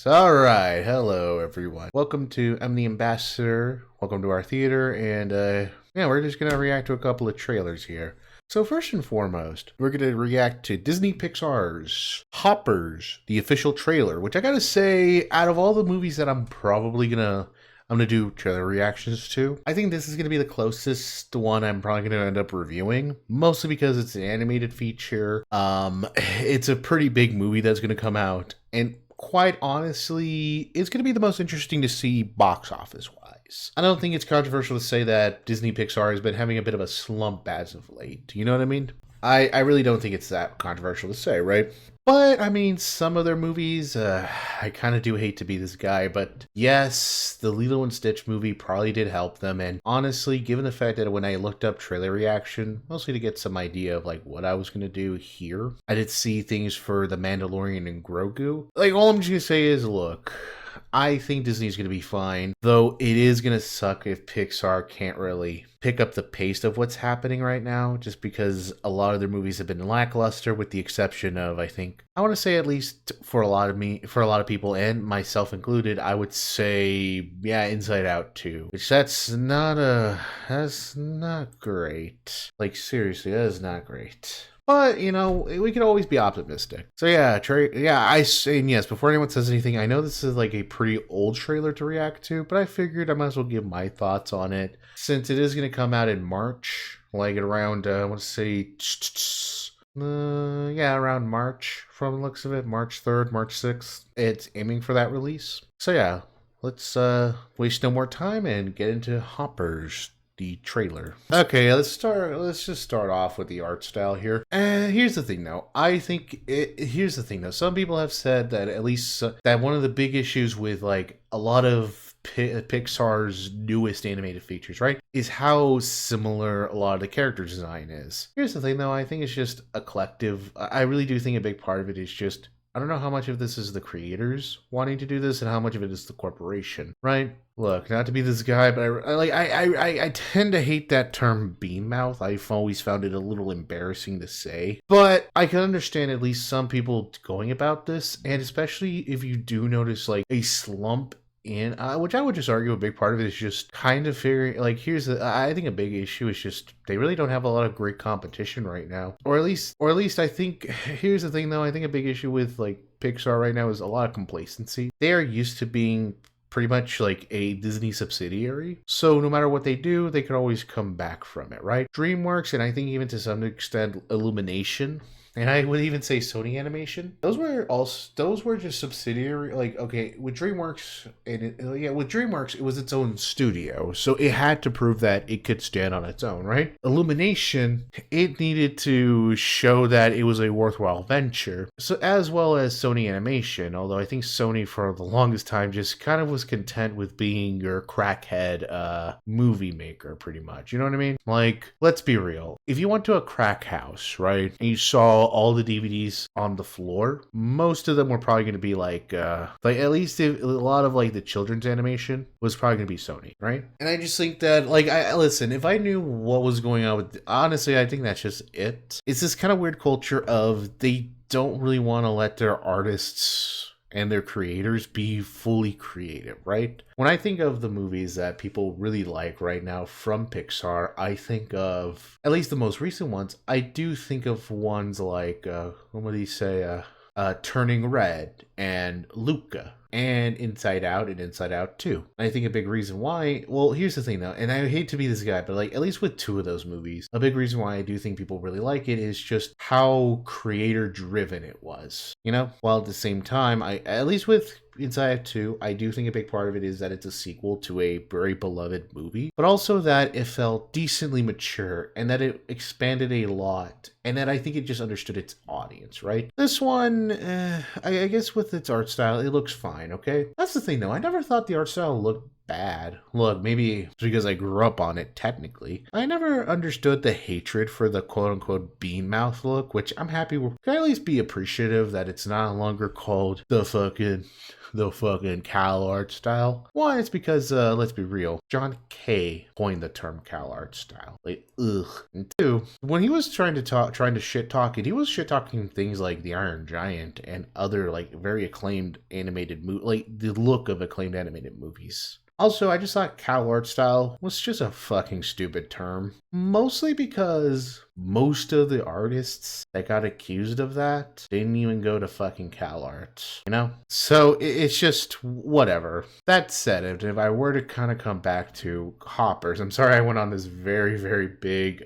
All right, hello everyone. Welcome to I'm the Ambassador. Welcome to our theater, and yeah, we're just gonna react to a couple of trailers here. So first and foremost, we're gonna react to Disney Pixar's Hoppers, the official trailer. Which I gotta say, out of all the movies that I'm gonna do trailer reactions to, I think this is gonna be the closest one I'm probably gonna end up reviewing. Mostly because it's an animated feature. It's a pretty big movie that's gonna come out, and quite honestly, it's going to be the most interesting to see box office wise. I don't think it's controversial to say that Disney Pixar has been having a bit of a slump as of late. You know what I mean? I really don't think it's that controversial to say, right? But, I mean, some of their movies, I kind of do hate to be this guy, but yes, the Lilo and Stitch movie probably did help them, and honestly, given the fact that when I looked up trailer reaction, mostly to get some idea of, like, what I was going to do here, I did see things for The Mandalorian and Grogu. Like, all I'm just going to say is, look, I think Disney's going to be fine, though it is going to suck if Pixar can't really pick up the pace of what's happening right now, just because a lot of their movies have been lackluster, with the exception of, I want to say, at least for a lot of people, and myself included, I would say, yeah, Inside Out 2, which that's not great. Like, seriously, that is not great. But, you know, we can always be optimistic. So yeah, I say, yes, before anyone says anything, I know this is like a pretty old trailer to react to, but I figured I might as well give my thoughts on it, since it is going to come out in March, like around, I want to say, yeah, around March, from the looks of it, March 3rd, March 6th, it's aiming for that release. So yeah, let's waste no more time and get into Hoppers, the trailer. Okay, let's just start off with the art style here. Here's the thing though. Here's the thing though. Some people have said that at least that one of the big issues with like a lot of Pixar's newest animated features, right, is how similar a lot of the character design is. Here's the thing though. I think it's just a collective. I really do think a big part of it is just, I don't know how much of this is the creators wanting to do this and how much of it is the corporation, right? Look, not to be this guy, but I tend to hate that term bean mouth. I've always found it a little embarrassing to say, but I can understand at least some people going about this, and especially if you do notice like a slump in, which I would just argue a big part of it is just kind of figuring, like, I think a big issue is just they really don't have a lot of great competition right now, or at least I think, here's the thing though, I think a big issue with like Pixar right now is a lot of complacency. They are used to being pretty much like a Disney subsidiary, so no matter what they do, they could always come back from it, right? DreamWorks, and I think even to some extent Illumination, and I would even say Sony Animation, those were just subsidiary. Like, okay, with DreamWorks, with DreamWorks, it was its own studio, so it had to prove that it could stand on its own, right? Illumination, it needed to show that it was a worthwhile venture, so as well as Sony Animation, although I think Sony for the longest time just kind of was content with being your crackhead movie maker, pretty much. You know what I mean? Like, let's be real. If you went to a crack house, right, and you saw all the DVDs on the floor, most of them were probably going to be like at least a lot of like the children's animation was probably going to be Sony, right? And I just think that, like, listen, if I knew what was going on with, honestly, I think that's just it. It's this kind of weird culture of they don't really want to let their artists and their creators be fully creative, right? When I think of the movies that people really like right now from Pixar, I think of, at least the most recent ones, I do think of ones like, what would you say, Turning Red and Luca and Inside Out and Inside Out 2. I think a big reason why, well, here's the thing though, and I hate to be this guy, but like, at least with two of those movies, a big reason why I do think people really like it is just how creator driven it was, you know? While at the same time, at least with Inside Out 2, I do think a big part of it is that it's a sequel to a very beloved movie, but also that it felt decently mature and that it expanded a lot, and that I think it just understood its audience, right? This one, I guess with its art style, it looks fine, okay? That's the thing though, I never thought the art style looked bad. Look, maybe it's because I grew up on it technically. I never understood the hatred for the quote-unquote bean mouth look, which I'm happy with. Can I at least be appreciative that it's no longer called the fucking Cal art style? One, it's because, let's be real, John Kay coined the term Cal art style. Like, ugh. And two, when he was trying to shit talk it, he was shit talking things like the Iron Giant and other, like, very acclaimed animated like the look of acclaimed animated movies. Also, I just thought Cal art style was just a fucking stupid term. Mostly because most of the artists that got accused of that didn't even go to fucking Cal art, you know? So it's just whatever. That said, if I were to kind of come back to Hoppers, I'm sorry I went on this very, very big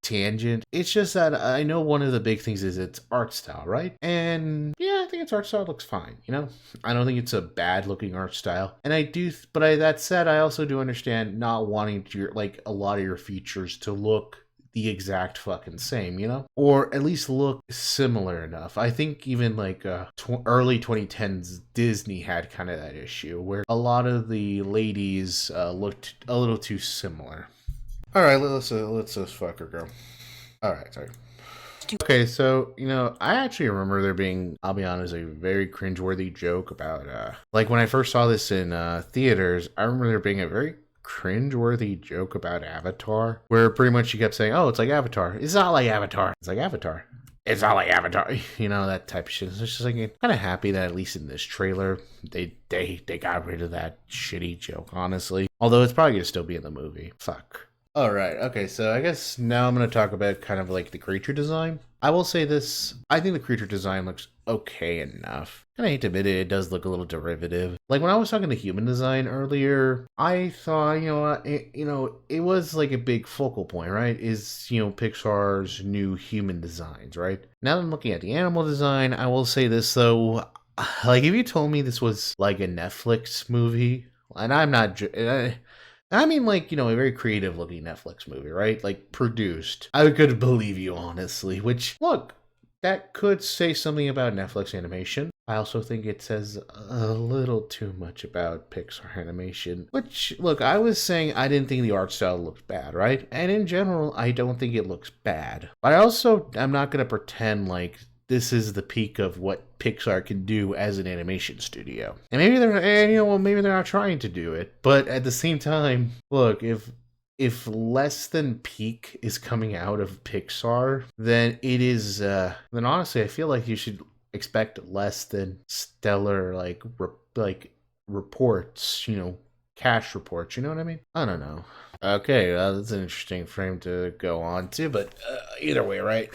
tangent. It's just that I know one of the big things is its art style, right? And yeah, I think its art style looks fine, you know? I don't think it's a bad looking art style. And that said, I also do understand not wanting to, like, a lot of your features to look the exact fucking same, you know? Or at least look similar enough. I think even like early 2010s Disney had kind of that issue where a lot of the ladies looked a little too similar. All right, let's fuck her go. All right, sorry. Okay, so, you know, I actually remember there being, I'll be honest, a very cringeworthy joke about, like when I first saw this in theaters, I remember there being a very cringeworthy joke about Avatar, where pretty much she kept saying, oh, it's like Avatar. It's not like Avatar. It's like Avatar. It's not like Avatar. You know, that type of shit. So it's just like, I'm kind of happy that at least in this trailer, they got rid of that shitty joke, honestly. Although it's probably going to still be in the movie. Fuck. Alright, okay, so I guess now I'm going to talk about kind of like the creature design. I will say this, I think the creature design looks okay enough. And I hate to admit it, it does look a little derivative. Like when I was talking to human design earlier, I thought, it was like a big focal point, right? Is, Pixar's new human designs, right? Now that I'm looking at the animal design, I will say this though, like if you told me this was like a Netflix movie, and I'm not... I mean, like, a very creative looking Netflix movie, right? Like, produced. I could believe you, honestly. Which, look, that could say something about Netflix animation. I also think it says a little too much about Pixar animation. Which, look, I was saying I didn't think the art style looked bad, right? And in general, I don't think it looks bad. But I'm not going to pretend like this is the peak of what Pixar can do as an animation studio. And maybe maybe they're not trying to do it. But at the same time, look, if less than peak is coming out of Pixar, then it is, then honestly, I feel like you should expect less than stellar, reports, cash reports, you know what I mean? I don't know. Okay, that's an interesting frame to go on to, but either way, right?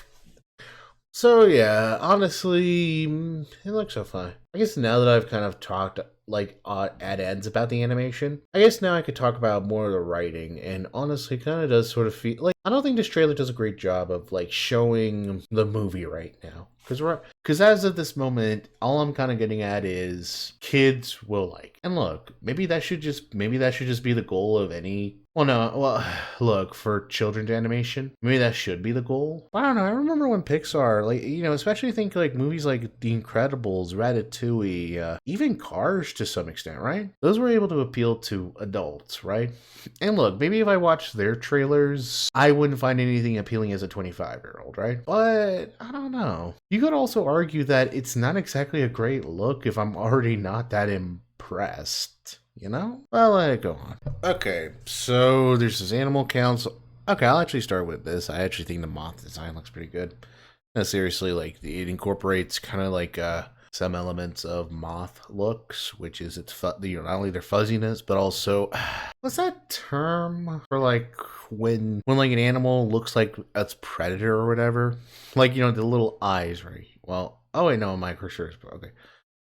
So yeah, honestly, it looks so fun. I guess now that I've kind of talked at ends about the animation, I guess now I could talk about more of the writing, and honestly kind of does sort of feel like, I don't think this trailer does a great job of like showing the movie right now. Because as of this moment, all I'm kind of getting at is kids will like. And look, maybe that should just be the goal of any. Well, no. Well, look, for children's animation, maybe that should be the goal. I don't know. I remember when Pixar, especially think like movies like The Incredibles, Ratatouille, even Cars to some extent, right? Those were able to appeal to adults, right? And look, maybe if I watched their trailers, I wouldn't find anything appealing as a 25-year-old, right? But I don't know. You could also argue that it's not exactly a great look if I'm already not that impressed. Well, let it go on. Okay, so there's this animal council. Okay, I'll actually start with this. I actually think the moth design looks pretty good. No, seriously, like it incorporates kind of like some elements of moth looks, which is not only their fuzziness, but also what's that term for like when like an animal looks like its predator or whatever? Like the little eyes, right? Well, oh wait, no, my cursor is okay.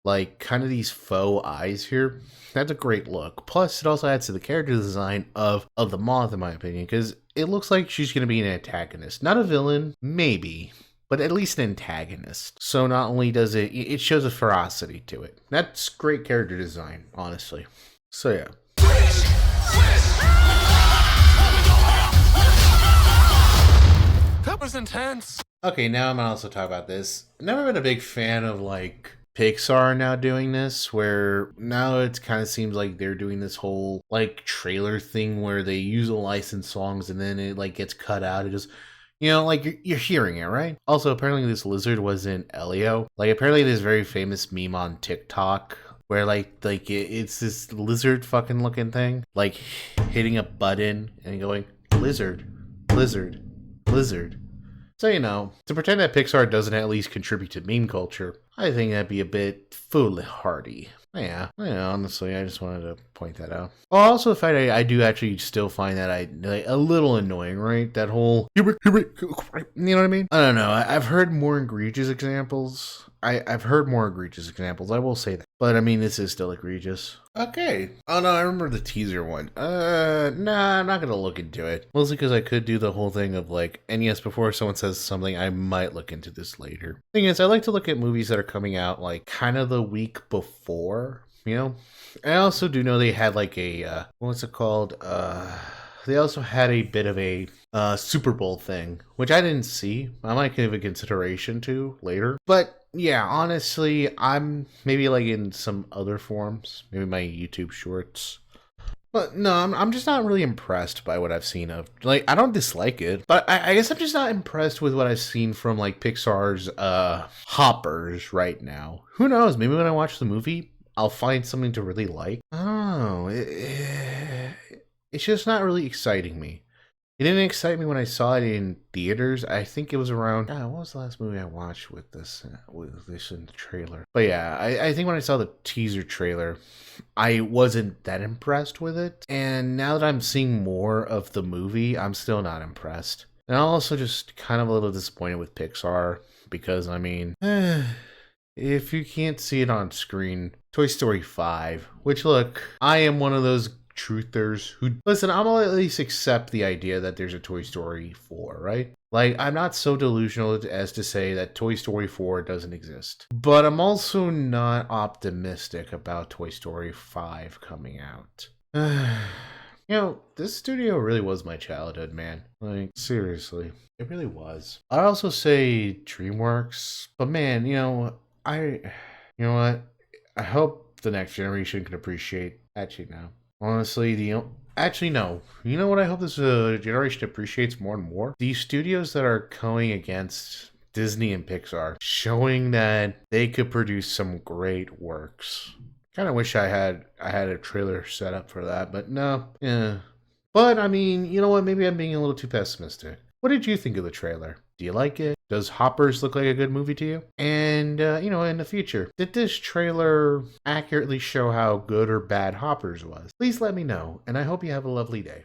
Like kind of these faux eyes here. That's a great look. Plus, it also adds to the character design of the moth, in my opinion, because it looks like she's going to be an antagonist, not a villain, maybe, but at least an antagonist. So not only does it shows a ferocity to it. That's great character design, honestly. So yeah. That was intense. Okay, now I'm gonna also talk about this. I've never been a big fan of like Pixar are now doing this, where now it kind of seems like they're doing this whole like trailer thing where they use a licensed songs and then it like gets cut out. It just, like you're hearing it, right? Also, apparently this lizard was in Elio. Like apparently this very famous meme on TikTok where it's this lizard fucking looking thing, like hitting a button and going lizard, lizard, lizard. So, to pretend that Pixar doesn't at least contribute to meme culture, I think that'd be a bit foolhardy. Yeah, honestly, I just wanted to point that out. Well, also the fact I do actually still find that a little annoying, right? That whole, you know what I mean? I don't know. I've heard more egregious examples. I've heard more egregious examples. I will say that. But I mean, this is still egregious. Okay. Oh no, I remember the teaser one. Nah, I'm not gonna look into it. Mostly because I could do the whole thing of and yes, before someone says something, I might look into this later. Thing is, I like to look at movies that are coming out kind of the week before, I also do know they had what's it called? They also had a bit of a Super Bowl thing, which I didn't see. I might give a consideration to later. But yeah, honestly, I'm maybe in some other forms, maybe my YouTube shorts. But no, I'm just not really impressed by what I've seen of. I don't dislike it, but I guess I'm just not impressed with what I've seen from Pixar's hoppers right now. Who knows? Maybe when I watch the movie, I'll find something to really like. I don't know. It's just not really exciting me. It didn't excite me when I saw it in theaters. I think it was around. What was the last movie I watched with this in the trailer? But yeah, I think when I saw the teaser trailer, I wasn't that impressed with it. And now that I'm seeing more of the movie, I'm still not impressed. And I'm also just kind of a little disappointed with Pixar because I mean, if you can't see it on screen, Toy Story 5. Which look, I am one of those truthers who listen. I'm gonna at least accept the idea that there's a Toy Story 4, right? I'm not so delusional as to say that Toy Story 4 doesn't exist, but I'm also not optimistic about Toy Story 5 coming out. This studio really was my childhood, man. Seriously, it really was. I'd also say DreamWorks, but man, you know what? I hope the next generation can appreciate. Actually, no. Honestly, actually, no. You know what I hope this generation appreciates more and more? These studios that are going against Disney and Pixar, showing that they could produce some great works. Kind of wish I had a trailer set up for that, but no. Yeah. But, I mean, you know what? Maybe I'm being a little too pessimistic. What did you think of the trailer? Do you like it? Does Hoppers look like a good movie to you? And, in the future, did this trailer accurately show how good or bad Hoppers was? Please let me know, and I hope you have a lovely day.